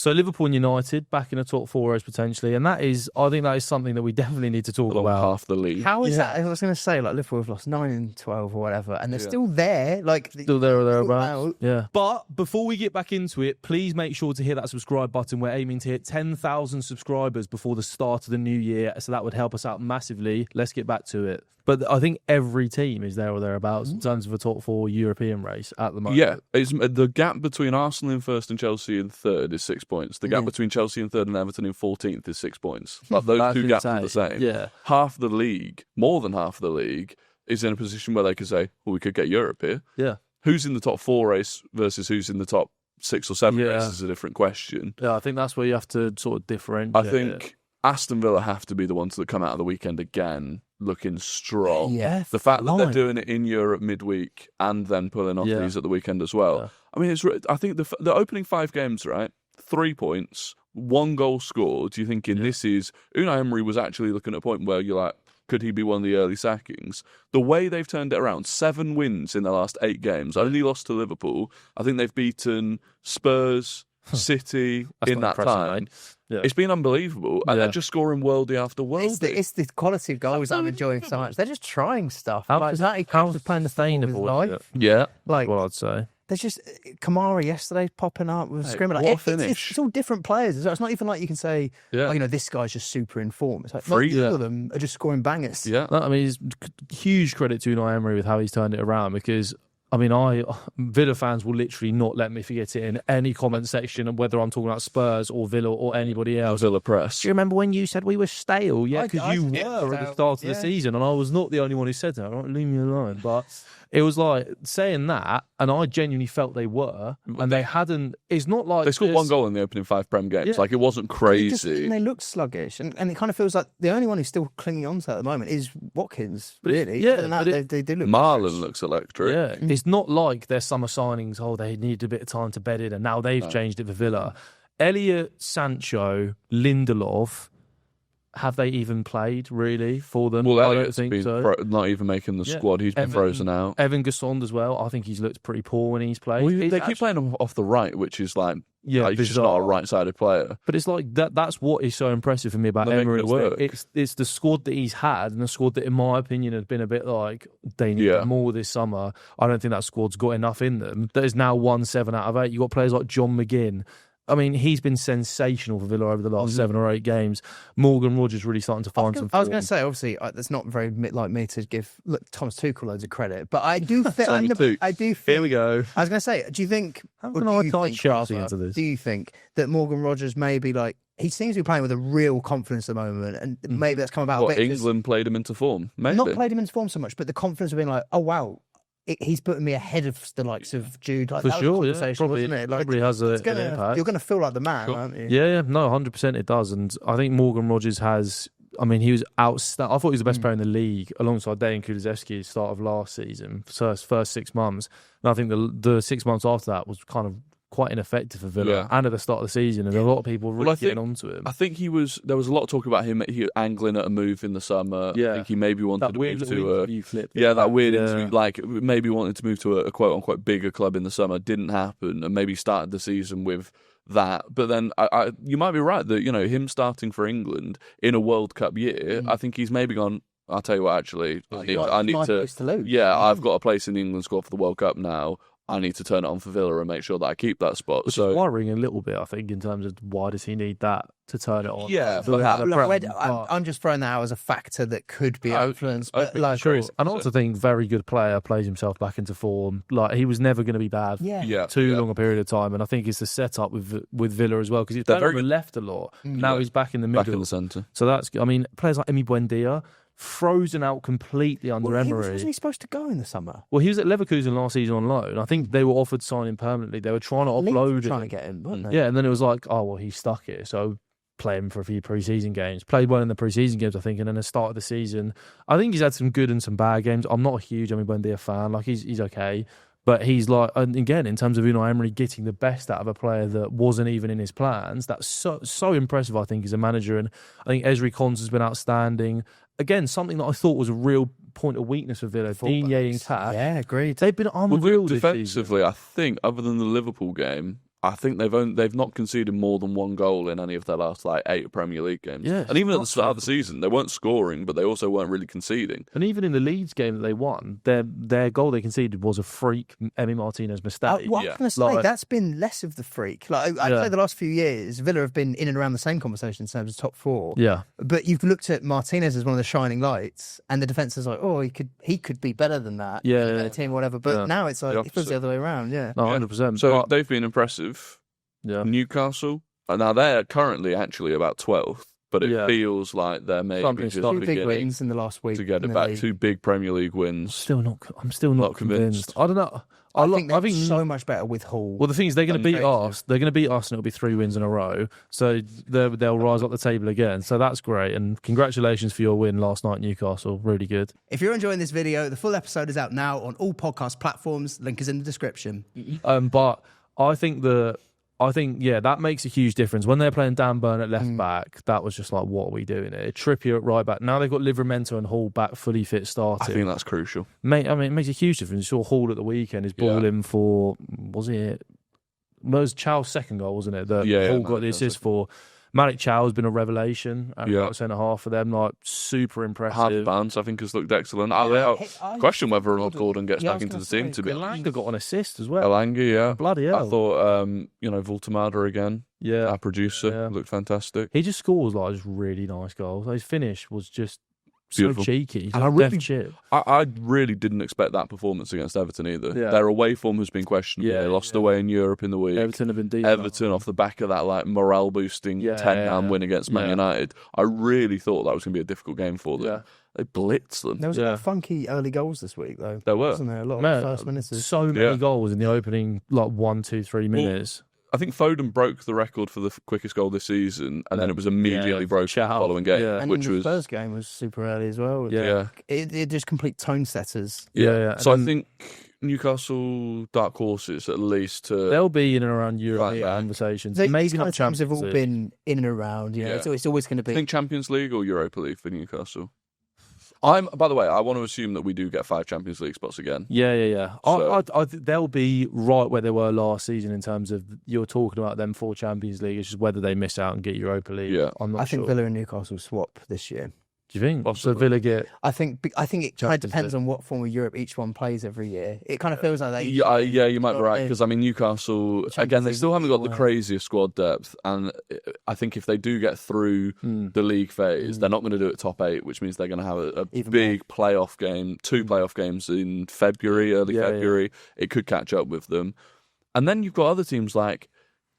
So Liverpool and United back in the top four race potentially, and I think that is something that we definitely need to talk about. Half the league. How is that? I was going to say, like, Liverpool have lost 9 and 12 or whatever, and they're still there. Like, still there or thereabouts. Yeah. But before we get back into it, please make sure to hit that subscribe button. We're aiming to hit 10,000 subscribers before the start of the new year, so that would help us out massively. Let's get back to it. But I think every team is there or thereabouts in terms of a top four European race at the moment. Yeah, it's, the gap between Arsenal in first and Chelsea in third is 6 points. The gap between Chelsea in third and Everton in 14th is 6 points. Like, those two gaps are the same. Yeah. Half the league, more than half the league, is in a position where they could say, well, we could get Europe here. Yeah. Who's in the top four race versus who's in the top 6 or 7 race is a different question. Yeah, I think that's where you have to sort of differentiate. I think Aston Villa have to be the ones that come out of the weekend again looking strong. Yeah, the fact that they're doing it in Europe midweek and then pulling off these at the weekend as well. Yeah. I mean, I think the opening 5 games, right? 3 points, 1 goal scored. You're thinking this is... Unai Emery was actually looking at a point where you're like, could he be one of the early sackings? The way they've turned it around, 7 wins in the last 8 games. Only lost to Liverpool. I think they've beaten Spurs, City in that time. Yeah. It's been unbelievable. And they're just scoring worldie after worldie. It's the quality of goals I'm enjoying so much. They're just trying stuff. How's playing sustainable? Yeah. Like, what I'd say. There's just Kamara yesterday popping up with screaming. Like, what a finish. It's all different players. It's not even like you can say, this guy's just super in form. It's like, all of them are just scoring bangers. Yeah. I mean, it's huge credit to Unai Emery with how he's turned it around, because I mean, Villa fans will literally not let me forget it in any comment section, and whether I'm talking about Spurs or Villa or anybody else. Villa press. Do you remember when you said we were stale? Yeah, because you were at the start of the season, and I was not the only one who said that. Right? Leave me alone. But it was like saying that, and I genuinely felt they were, and they hadn't. It's not like they scored 1 goal in the opening 5 Prem games. Yeah. Like, it wasn't crazy. And they looked sluggish, and it kind of feels like the only one who's still clinging on to that at the moment is Watkins. Really, they do look. Marlon looks electric. Yeah, it's not like their summer signings. Oh, they needed a bit of time to bed in, and now they've changed it for Villa. Elliot, Sancho, Lindelof. Have they even played, really, for them? Well, I don't think so. Not even making the squad. He's been frozen out. Evan Gassond as well. I think he's looked pretty poor when he's played. Well, they keep playing him off the right, which is like, he's just not a right-sided player. But it's like that's what is so impressive for me about Emery. It's the squad that he's had, and the squad that, in my opinion, has been a bit like they need more this summer. I don't think that squad's got enough in them. That is now won 7 out of 8. You've got players like John McGinn. I mean, he's been sensational for Villa over the last 7 or 8 games. Morgan Rogers really starting to find some form. I was going to say, obviously, that's not very like me to give Thomas Tuchel loads of credit, but I do think... Here we go. I was going to say, do you think... Do you think that Morgan Rogers maybe, like... He seems to be playing with a real confidence at the moment, and maybe that's come about a bit... England played him into form? Maybe. Not played him into form so much, but the confidence of being like, oh, wow... He's putting me ahead of the likes of Jude. Like, for sure, probably, wasn't it? Like, probably has an impact. You're going to feel like the man, aren't you? Yeah, no, 100% it does. And I think Morgan Rogers has... I mean, he was outstanding. I thought he was the best player in the league alongside Dejan Kulusevski at the start of last season, first 6 months. And I think the 6 months after that was kind of quite ineffective for Villa and at the start of the season, and a lot of people really getting onto him. I think there was a lot of talk about him angling at a move in the summer. Yeah. I think he maybe wanted to move to that weird interview, like maybe wanted to move to a quote unquote bigger club in the summer. Didn't happen, and maybe started the season with that. But then you might be right that, him starting for England in a World Cup year, I think he's maybe gone, I'll tell you what, actually, I need to lose. Yeah, I've got a place in the England squad for the World Cup now. I need to turn it on for Villa and make sure that I keep that spot. Which is worrying a little bit, I think, in terms of why does he need that to turn it on? Yeah, I'm just throwing that out as a factor that could be influenced. But and I also think very good player plays himself back into form. Like, he was never going to be bad too long a period of time, and I think it's the setup with Villa as well, because he's very left a lot. Now he's back in the middle, back in the centre. So that's, I mean, players like Emi Buendia. Frozen out completely under Emery. Wasn't he supposed to go in the summer? Well, he was at Leverkusen last season on loan. I think they were offered signing permanently. They were trying to offload him. Trying to get him, weren't they? Yeah, and then it was like, oh, well, he's stuck here, so play him for a few pre-season games. Played well in the pre-season games, I think, and then the start of the season, I think he's had some good and some bad games. I'm not a huge Emi Buendia fan. Like, he's okay. But he's like, and again, in terms of Unai Emery getting the best out of a player that wasn't even in his plans, that's so impressive, I think, as a manager. And I think Ezri Konsa has been outstanding. Again, something that I thought was a real point of weakness for Villa. Digne and Tack. Yeah, agreed. They've been unreal defensively, I think, other than the Liverpool game, I think they've not conceded more than one goal in any of their last 8 Premier League games. Yeah, and even at the start of the season, they weren't scoring, but they also weren't really conceding. And even in the Leeds game that they won, their goal they conceded was a freak Emi Martinez mistake. I was going to say, that's been less of the freak. I'd say the last few years, Villa have been in and around the same conversation in terms of top 4. Yeah. But you've looked at Martinez as one of the shining lights, and the defence is like, oh, he could be better than that. Yeah. Better team, whatever. But now it's like, it feels the other way around. Yeah. No, 100%. So they've been impressive. Yeah. Newcastle. Now they're currently actually about 12th, but it feels like they're maybe just 2 big wins in the last week to get it back. league. 2 big Premier League wins. I'm still not convinced. I don't know. I think they're so much better with Hull. Well, the thing is, they're going to beat us. They're going to beat us, and it'll be 3 wins in a row. So they'll rise up the table again. So that's great. And congratulations for your win last night, Newcastle. Really good. If you're enjoying this video, the full episode is out now on all podcast platforms. Link is in the description. But I think that makes a huge difference. When they're playing Dan Burn at left back, that was just like, what are we doing here? Trippier at right back. Now they've got Livramento and Hall back fully fit starting. I think that's crucial. Mate, I mean, it makes a huge difference. You saw Hall at the weekend is balling for, it was Chow's second goal, wasn't it? Hall got the assist for. Malik Chow has been a revelation at centre half for them, super impressive. Hard Barnes, I think, has looked excellent. I question whether or not Gordon gets back into the team. To be Elanga got an assist as well. Elanga, bloody hell. I thought, Vultamada again. Yeah, our producer looked fantastic. He just scores just really nice goals. His finish was just beautiful. So cheeky. And I really didn't expect that performance against Everton either. Yeah. Their away form has been questioned. Yeah, they lost away in Europe in the week. Everton have been deep. Everton off the back of that morale boosting 10-0 win against Man United. I really thought that was going to be a difficult game for them. Yeah. They blitzed them. There was a lot of funky early goals this week, though. There were. Wasn't there? A lot of first minutes. So many goals in the opening 1, 2, 3 minutes. Well, I think Foden broke the record for the quickest goal this season, and then it was immediately broken the following game. And the Spurs game was super early as well. It just complete tone setters. Yeah. So I think Newcastle dark horses at least. They'll be in and around Europe conversations. Maybe not Champions League. Have all been in and around. It's always going to be. I think Champions League or Europa League for Newcastle. By the way, I want to assume that we do get 5 Champions League spots again. Yeah. So, they'll be right where they were last season in terms of you're talking about them for Champions League. It's just whether they miss out and get Europa League. Yeah. I think Villa and Newcastle swap this year. Do you think? Possibly. So Villa get... I think it kind of depends on what form of Europe each one plays every year. It kind of feels like they... Yeah, you might be right, because, Newcastle, again, they still haven't got the craziest squad depth, and I think if they do get through the league phase, they're not going to do it top 8, which means they're going to have a big playoff game, 2 playoff games in early February. It could catch up with them. And then you've got other teams like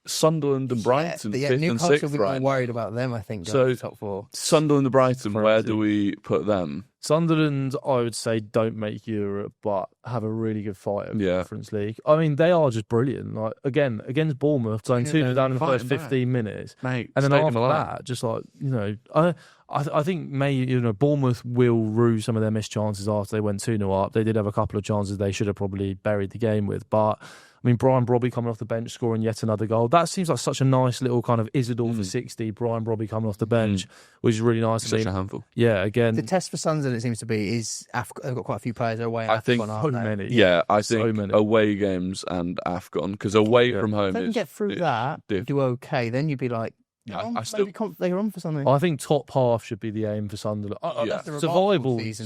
Sunderland and Brighton, 5th and 6th, Newcastle will be worried about them, I think, so top 4. Sunderland and Brighton, where do we put them? Sunderland, I would say, don't make Europe, but have a really good fight at the Conference League. I mean, they are just brilliant. Like, again, against Bournemouth, going 2-0 down in the first 15 minutes. Mate, and then after that, just I think maybe, Bournemouth will rue some of their missed chances after they went 2-0 up. They did have a couple of chances they should have probably buried the game with, but... I mean, Brian Brobby coming off the bench, scoring yet another goal. That seems like such a nice little kind of Isidore for 60, Brian Brobby coming off the bench, which is really nice. Such a handful. Yeah, again. The test for Sunderland, it seems to be, is they've got quite a few players away. I think so many. Yeah, I think away games and AFCON, because away from home if they can get through that, do okay, then you'd be like, they're on for something. I think top half should be the aim for Sunderland. Survival is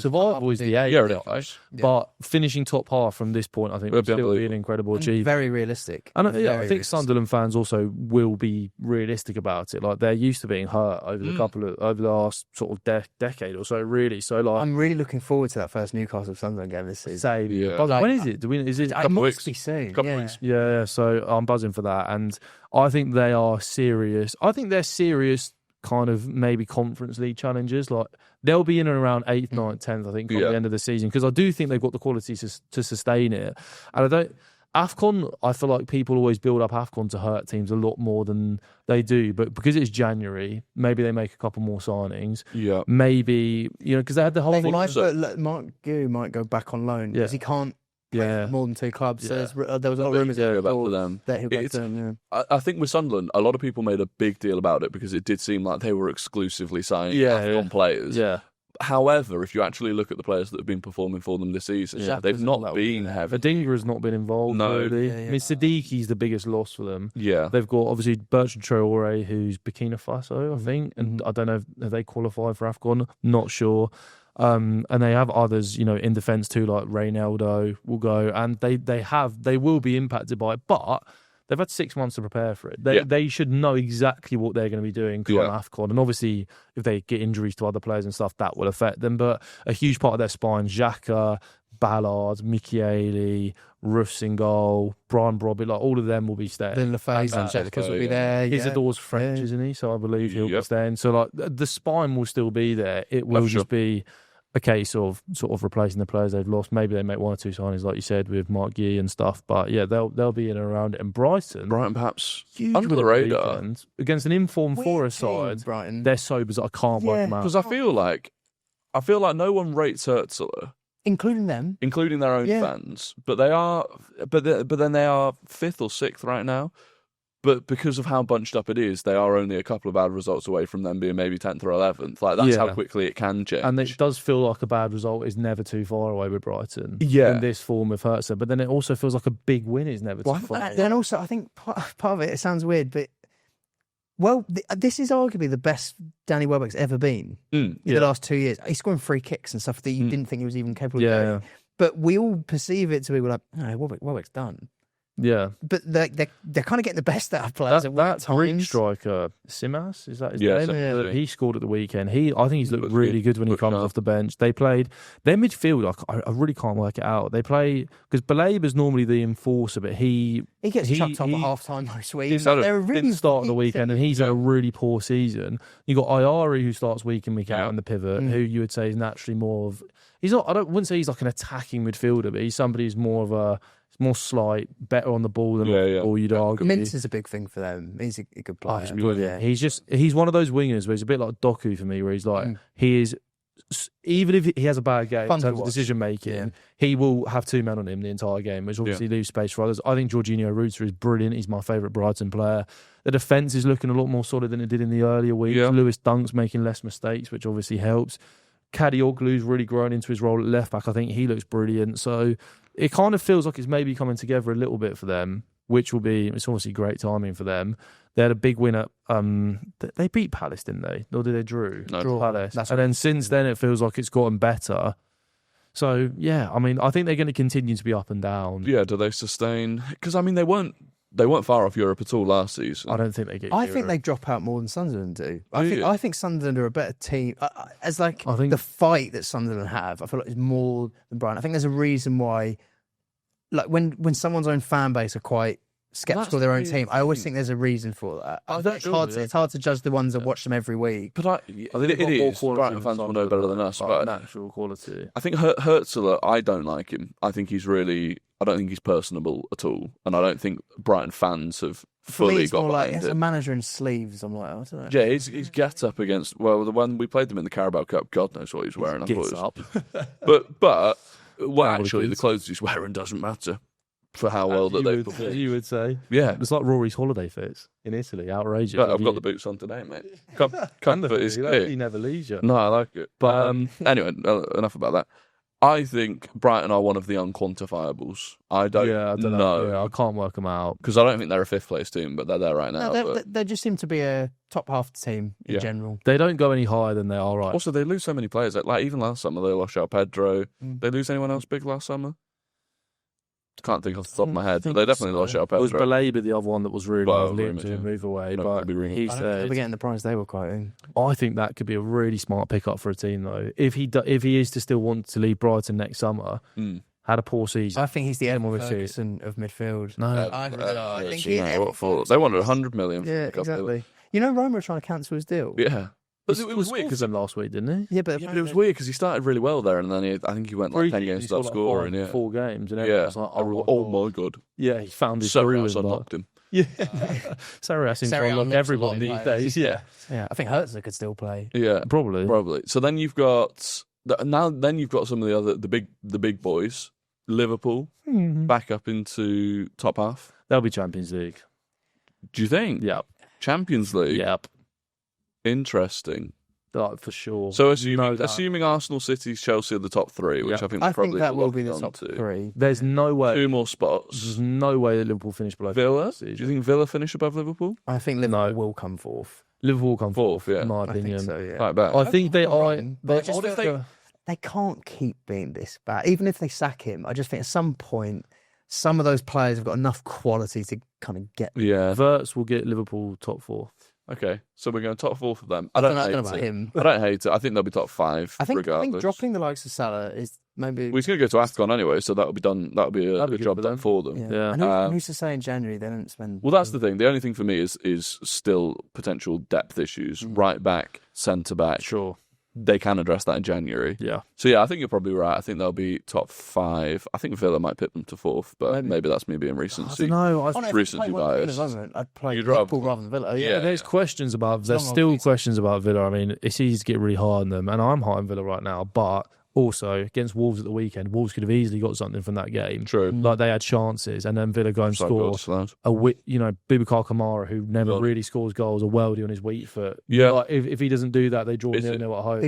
the aim. Yeah, it is. But finishing top half from this point, I think, would still be an incredible achievement. Very realistic. And I think Sunderland fans also will be realistic about it. Like, they're used to being hurt over the last sort of decade or so, really. So, like, I'm really looking forward to that first Newcastle Sunderland game this season. Same. Yeah. But when is it? Is it? It must be soon. Couple of weeks. Yeah. So I'm buzzing for that, and I think they are serious. I think they're serious kind of maybe Conference League challenges. Like, they'll be in and around 8th, 9th, 10th, I think, by the end of the season, because I do think they've got the quality to sustain it. And AFCON, I feel like people always build up AFCON to hurt teams a lot more than they do. But because it's January, maybe they make a couple more signings. Yeah. Maybe, because they had the whole thing. Mark Gu might go back on loan because he can't play more than 2 clubs. So there was a lot of rumours about them. That he'll get to them, I think with Sunderland, a lot of people made a big deal about it because it did seem like they were exclusively signing AFCON players. Yeah. However, if you actually look at the players that have been performing for them this season, they've not been heavy. Adingra has not been involved, really. I mean, Sadiqi's the biggest loss for them. Yeah. They've got, obviously, Bertrand Traore, who's Burkina Faso, I think, and I don't know if they qualify for AFCON. Not sure. And they have others, in defence too, like Reynaldo will go, and they will be impacted by it, but they've had 6 months to prepare for it. They should know exactly what they're going to be doing on AFCON. And obviously, if they get injuries to other players and stuff, that will affect them. But a huge part of their spine, Xhaka, Ballard, Michieli, Roofs in goal, Brian Brobby, like all of them will be staying. Then Lefebvre will be there. Isadore's French, isn't he? So I believe he'll be staying. So like the spine will still be there. It will just be a case of sort of replacing the players they've lost. Maybe they make 1 or 2 signings, like you said, with Mark Gee and stuff. But yeah, they'll be in and around it. And Brighton perhaps under the radar against an informed Forest side. Brighton, they're so bizarre. I can't work them out because I feel like no one rates Hurtzler, including them, including their own fans. But they are, but then they are 5th or 6th right now. But because of how bunched up it is, they are only a couple of bad results away from them being maybe 10th or 11th. Like that's how quickly it can change. And it does feel like a bad result is never too far away with Brighton. Yeah. In this form of Hurtzer. But then it also feels like a big win is never too far away. Then also, I think part of it sounds weird, but this is arguably the best Danny Welbeck's ever been in the last 2 years. He's scoring free kicks and stuff that you didn't think he was even capable of doing. But we all perceive it to be like, no, Welbeck's done. Yeah, but they're kind of getting the best out of players. That Greek striker Simas, is that his name? Yeah. He scored at the weekend. I think he's looked really good when he comes off the bench. They played their midfield. I really can't work it out. They play because Balaba's normally the enforcer, but he gets chucked off at half time most weeks. They're really start on the weekend, and he's had a really poor season. You got Ayari who starts week in week out on the pivot, who you would say is naturally more of. He's not. wouldn't say he's like an attacking midfielder, but he's somebody who's more of a. More slight, better on the ball than all you'd argue. Mintz is a big thing for them. He's a good player. He's one of those wingers where he's a bit like Doku for me, where he's like he is. Even if he has a bad game in terms of decision making, he will have 2 men on him the entire game, which obviously leaves space for others. I think Jorginho Rutter is brilliant. He's my favourite Brighton player. The defence is looking a lot more solid than it did in the earlier weeks. Lewis Dunk's making less mistakes, which obviously helps. Kadioglu's really grown into his role at left back. I think he looks brilliant. So it kind of feels like it's maybe coming together a little bit for them, which will be, it's obviously great timing for them. They had a big win at, they beat Palace, didn't they? Or did they drew Palace? And then since then it feels like it's gotten better. So yeah, I mean, I think they're going to continue to be up and down. Yeah, do they sustain? Because I mean, they weren't far off Europe at all last season. I don't think they get Europe. I think they drop out more than Sunderland do. I think Sunderland are a better team. The fight that Sunderland have, I feel like is more than Brighton. I think there's a reason why, like when someone's own fan base are quite sceptical of their own team, I always think there's a reason for that. It's hard to judge the ones that watch them every week. But I think it is. Brighton fans will know better than us. But natural quality. I think Hurtzler, I don't like him. I think he's really... I don't think he's personable at all, and I don't think Brighton fans have fully got behind like, it. As a manager in sleeves, I'm like, I don't know. Yeah, his get up against the one we played them in the Carabao Cup. God knows what he's wearing. Gets up, but actually, the clothes he's wearing doesn't matter for how well that they perform. You would say, yeah, it's like Rory's holiday fits in Italy. Outrageous. I've got the boots on today, mate. Comfort is key. He never leaves you. No, I like it. But anyway, enough about that. I think Brighton are one of the unquantifiables. I don't know. Yeah, I can't work them out. Because I don't think they're a 5th place team, but they're there right now. No, they just seem to be a top half team in general. They don't go any higher than they are right. Also, they lose so many players. Like even last summer, they lost João Pedro. They lose anyone else big last summer? Can't think off the top of my head, but they definitely lost João Pedro. It was Baleba, the other one that was really linked to move away. But he said, they'll be getting the prize they were quoting. I think that could be a really smart pickup for a team, though. If he is to still want to leave Brighton next summer, had a poor season. I think he's the Emma Ferguson of midfield. No, I think what for? They wanted 100 million. Yeah, exactly. You know, Roma are trying to cancel his deal. Yeah. But it was weird because him last week, didn't he? Yeah, but it was weird because he started really well there, and then I think he went like 10 games without scoring. 4 games, and everyone was like, "Oh my god!" Yeah, he found his groove and knocked him. Yeah, Sarri seems to unlock everyone these days. Yeah, I think Hurtzler could still play. Yeah, probably. So then you've got some of the big boys, Liverpool, back up into top half. They'll be Champions League. Do you think? Yeah, Champions League. Yep. Interesting. like, for sure. So assuming Arsenal, City, Chelsea are the top three, which I think that will be the top three. There's no way. 2 more spots. There's no way that Liverpool finish below Villa. Do you think Villa finish above Liverpool? I think Liverpool will come fourth. Liverpool will come fourth, yeah. In my opinion. I think so, yeah. Right back. I think they are. They can't keep being this bad. Even if they sack him, I just think at some point, some of those players have got enough quality to kind of get. Yeah. Verts will get Liverpool top 4. Okay, so we're going top 4 for them. I don't know about him. I don't hate it. I think they'll be top 5. I think regardless. dropping the likes of Salah is maybe. We're going to go to AFCON anyway, so that'll be done. That'll be a job done for them. Yeah. And who's to say in January they don't spend? Well, that's the thing. The only thing for me is still potential depth issues. Right back, centre back. Sure. They can address that in January. Yeah. So, yeah, I think you're probably right. I think they'll be top 5. I think Villa might pip them to 4th, but maybe that's me being recency. I don't know. Recency bias. I'd play Liverpool rather than Villa. Yeah, there's questions about. There's still questions about Villa. I mean, it's easy to get really high on them, and I'm high on Villa right now, but also against Wolves at the weekend, Wolves could have easily got something from that game. True. Like they had chances, and then Villa go and score Boubacar Kamara, who never really scores goals, a worldie on his weak foot. Yeah. Like, if he doesn't do that, they draw 0-0 at home.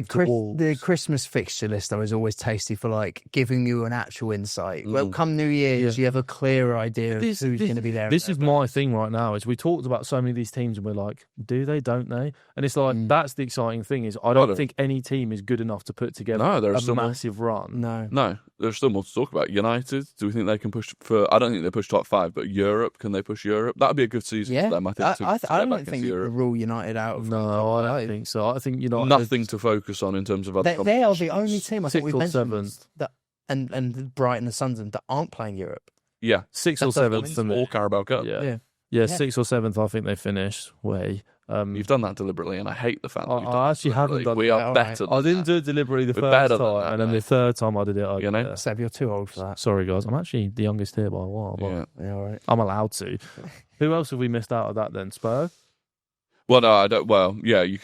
The Christmas fixture list though is always tasty for like giving you an actual insight. Well, come New Year's, you have a clearer idea of who's going to be there. This is my thing right now. Is we talked about so many of these teams, and we're like, do they? Don't they? And it's like that's the exciting thing. Is I don't think any team is good enough to put together a massive run. No, there's still more to talk about. United, do we think they can push for? I don't think they push top 5, but Europe, can they push Europe? That'd be a good season for them. I think. I don't think you can rule United out of. No, I don't think so. I think nothing to focus on in terms of other. They are the only team I think we've mentioned that, and Brighton and Sunderland that aren't playing Europe. Yeah, 6th or 7th for me. Or Carabao Cup. Yeah, 6th or 7th. I think they finish way. You've done that deliberately, and I hate the fact that I actually haven't done. We are better. I didn't do it deliberately the first time, and then the third time I did it. Seb, you're too old for that. Sorry, guys. I'm actually the youngest here by a while. But all right. I'm allowed to. Who else have we missed out of that then? Spurs? Well, no, I don't. Well, yeah, you.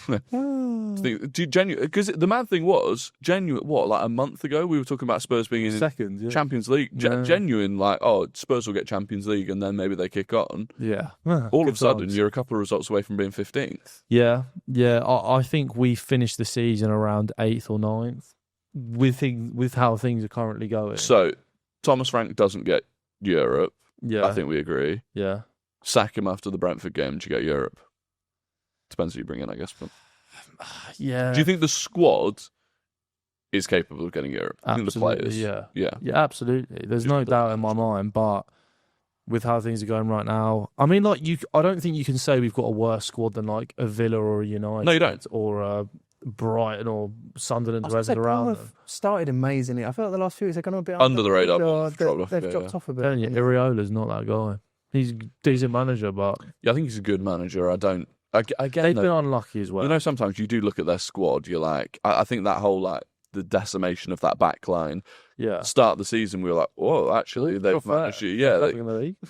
Because the mad thing was what, like a month ago we were talking about Spurs being in second Champions League. Genuine, like, Spurs will get Champions League and then maybe they kick on. Yeah. All of a sudden, you're a couple of results away from being 15th. Yeah. I think we finished the season around 8th or 9th with how things are currently going. So Thomas Frank doesn't get Europe. Yeah, I think we agree. Yeah. Sack him after the Brentford game to get Europe. Depends who you bring in, I guess. But yeah. Do you think the squad is capable of getting Europe? Absolutely, I think the players. Yeah, absolutely. There's no doubt in my mind. But with how things are going right now, I mean, like I don't think you can say we've got a worse squad than like a Villa or a United. No, you don't. Or a Brighton or Sunderland, whoever's around them. Started amazingly. I feel like the last few weeks they're going to be under the radar. They've dropped off a bit. Iriola's not that guy. He's a decent manager, but I think he's a good manager. They've been unlucky as well. You know, sometimes you do look at their squad. You're like, I think that whole the decimation of that back line. Yeah. Start of the season, we were like, oh, actually, they've managed.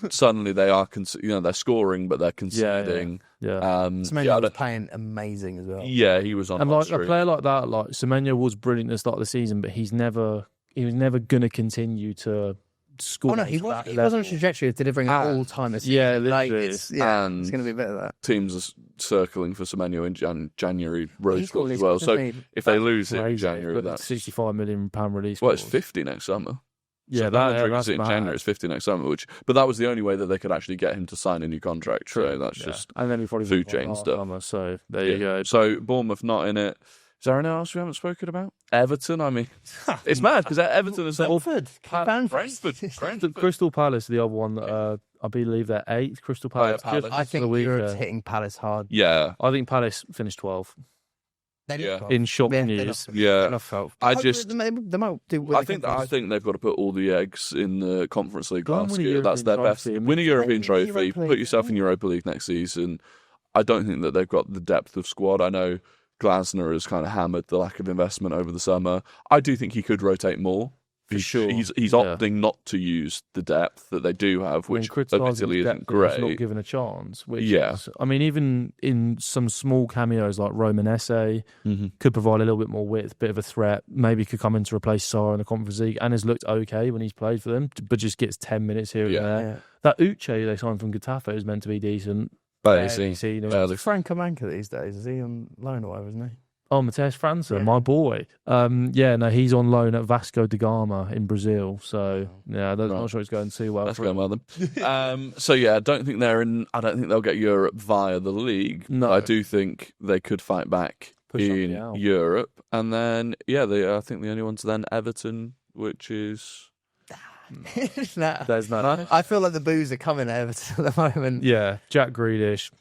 Suddenly they are, they're scoring, but they're conceding. Yeah. Semenyo was playing amazing as well. Yeah, he was on. And like a player like that, like Semenyo was brilliant at the start of the season, but he was never going to continue to score. Oh no, he was on a trajectory of delivering at all time. Yeah, it's going to be a bit of that. Teams are circling for Semenyo in January rose goals as well. So if they lose it in January, that's £65 million release. Well, it's 50 next summer. Yeah, so that's in January. It's 50 next summer. But that was the only way that they could actually get him to sign a new contract. True, so that's just and then we probably food chain stuff. Summer, so there you go. So Bournemouth not in it. Is there anything else we haven't spoken about? Everton, I mean, it's mad because Everton is Brentford. Crystal Palace, the other one that I believe they're 8th. Crystal Palace. I think Europe's hitting Palace hard. Yeah, I think Palace finished 12th. Yeah. In shock news. Yeah, I might do. I think they've got to put all the eggs in the Conference League basket. That's their best. Win a European trophy. Put yourself in Europa League next season. I don't think that they've got the depth of squad. I know Glasner has kind of hammered the lack of investment over the summer. I do think he could rotate more. For sure. He's opting not to use the depth that they do have, which admittedly isn't great. He's not given a chance. I mean, even in some small cameos like Roman Esse could provide a little bit more width, bit of a threat. Maybe could come in to replace Sarr in the Conference League and has looked okay when he's played for them, but just gets 10 minutes here and there. Yeah. That Uche they signed from Getafe is meant to be decent. Frank Kamanka these days, is he on loan or whatever, isn't he? Oh, Mateus França, my boy. He's on loan at Vasco da Gama in Brazil. So not sure it's going too well. That's going well then. I don't think they'll get Europe via the league. No, I do think they could fight back in Europe, and then I think the only one's then Everton, which is. There's no. I feel like the boos are coming at Everton at the moment. Yeah, Jack Grealish.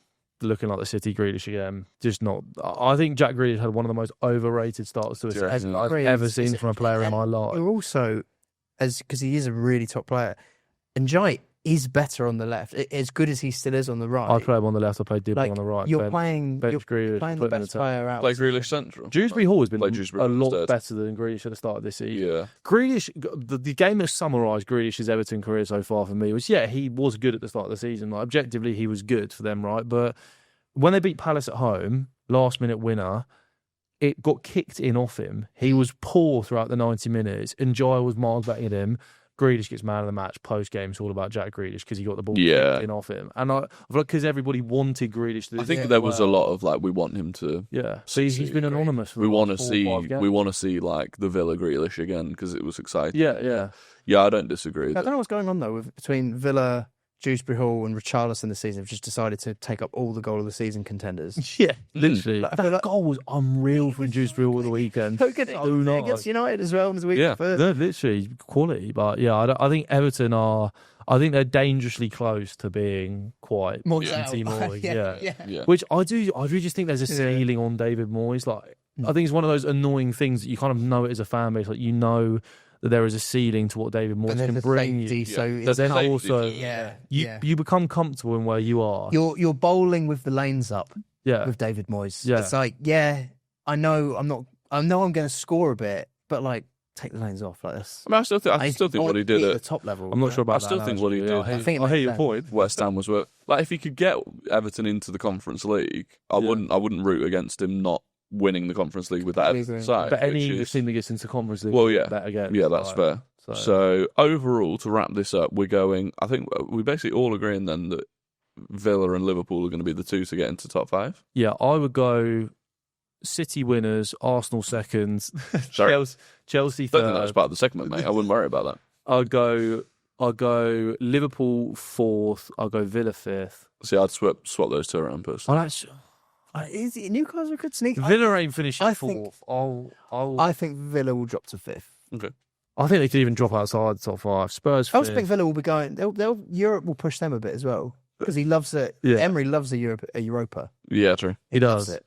Looking like the City Grealish again. Just not. I think Jack Grealish had one of the most overrated starts to a season I've ever seen from a player in my life. You're also, because he is a really top player, and Jai is better on the left. As good as he still is on the right. I play him on the left. I play Dibble on the right. You're playing the best player out. Play Grealish central. Dewsbury Hall has been a lot better than Grealish at the start of this season. Yeah. Grealish, the game that summarised Grealish's Everton career so far for me was, he was good at the start of the season. Like, objectively, he was good for them, right? But when they beat Palace at home, last minute winner, it got kicked in off him. He was poor throughout the 90 minutes, and Jai was miles better than him. Grealish gets man of the match post-game. It's all about Jack Grealish because he got the ball kicked in off him. And I feel like because everybody wanted Grealish to I think there was a lot of, we want him to... Yeah. So he's been anonymous for we want to see the Villa Grealish again because it was exciting. Yeah. Yeah, I don't disagree. I don't know what's going on, though, between Villa, Dewsbury Hall and Richarlison this season have just decided to take up all the goal of the season contenders. Yeah, literally. That goal was unreal from Dewsbury Hall at the weekend. Against United as well in the week. Yeah, no, literally quality. But I think Everton are. I think they're dangerously close to being quite Moyes. Yeah. Which I really just think there's a ceiling on David Moyes. I think it's one of those annoying things that you kind of know it as a fan base. Like, you know that there is a ceiling to what David Moyes can bring you. But then also, you become comfortable in where you are. You're bowling with the lanes up. With David Moyes. Yeah. It's like, I know I'm going to score a bit, but take the lanes off like this. I mean, I still think what he did at the top level. I'm not sure about that. I still think what he did. I hear your point. West Ham was work. If he could get Everton into the Conference League, I wouldn't root against him not winning the Conference League with that side. But any English team that gets into Conference League, that again. Yeah, that's fair. So overall, to wrap this up, we're going. I think we basically all agreeing then that Villa and Liverpool are going to be the two to get into top 5. Yeah, I would go City winners, Arsenal second, Chelsea third. I don't think that's part of the segment, mate. I wouldn't worry about that. I'll go Liverpool 4th. I'll go Villa 5th. See, I'd swap those two around personally. Is it Newcastle could sneak? Villa ain't finishing 4th. I think Villa will drop to 5th. Okay. I think they could even drop outside the top 5. Spurs 5th. I also think Villa will be going. Europe will push them a bit as well because he loves it. Yeah. Emery loves a Europa. Yeah, true. He does.